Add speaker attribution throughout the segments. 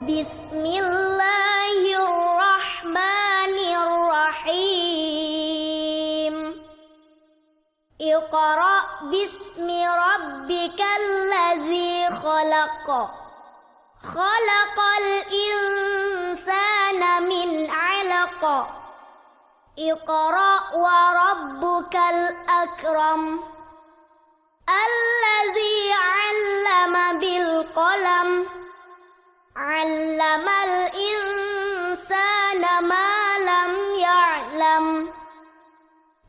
Speaker 1: بسم الله الرحمن الرحيم اقرأ باسم ربك الذي خلق خلق الإنسان من علق اقرأ وربك الأكرم الذي علم بالقلم علم الإنسان ما لم يعلم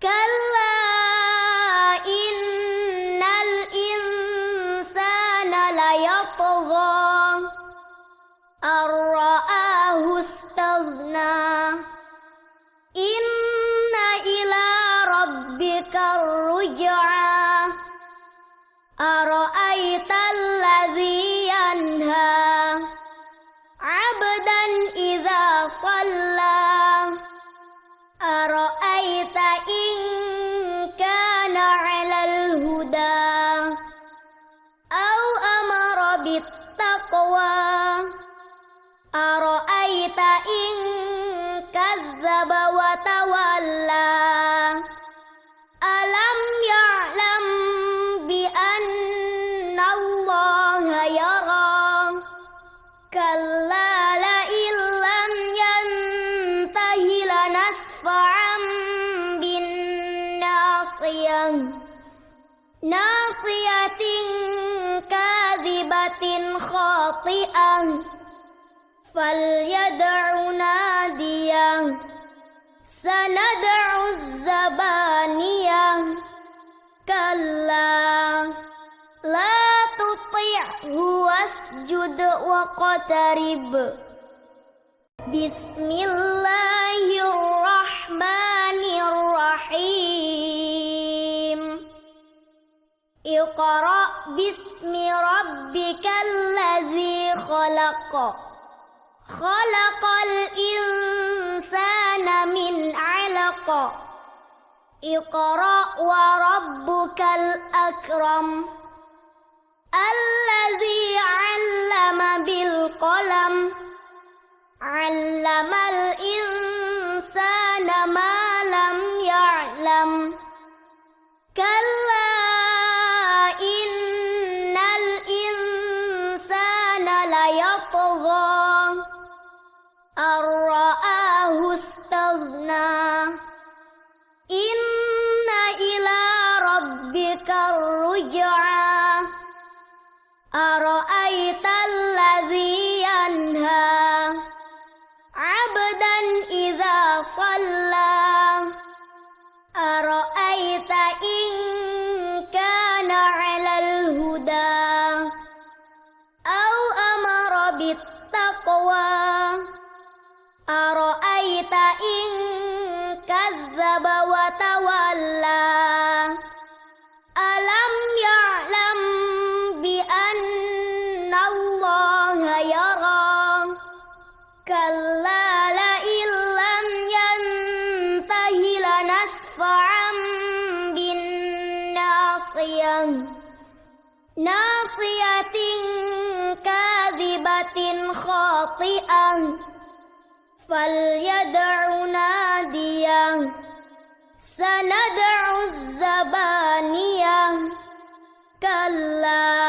Speaker 1: كلا إن الإنسان ليطغى أن رآه استغنى إن إلى ربك الرجعى أرأيت الذي ينهى عبدا إذا صلى أرأيت إن كان على الهدى أو أمر بالتقوى أرأيت إن كذب وتولى ألم يعلم بأن الله يرى كلا لئن لم ينته لنسفعا بالناصية ناصية كاذبة خاطئة فليدع ناديه سندع الزبانية كلا لا تطعه واسجد واقترب بسم الله الرحمن الرحيم اقرأ باسم ربك الذي خلق خلق الإنسان من علق اقرأ وربك الأكرم الذي علم بالقلم علم الإنسان ما لم يعلم كلا إن الإنسان ليطغى أن رآه استغنى إن إلى ربك الرجعى أرأيت الذي ينهى عبدا إذا صلى أرأيت إن كان على الهدى أو أمر بالتقوى أرأيت إن كذب وتولى ألم يعلم بأن الله يرى كلا لئن لم ينته لنسفعا بالناصية ناصية كاذبة خاطئة فليدع ناديه سندع الزبانية كلا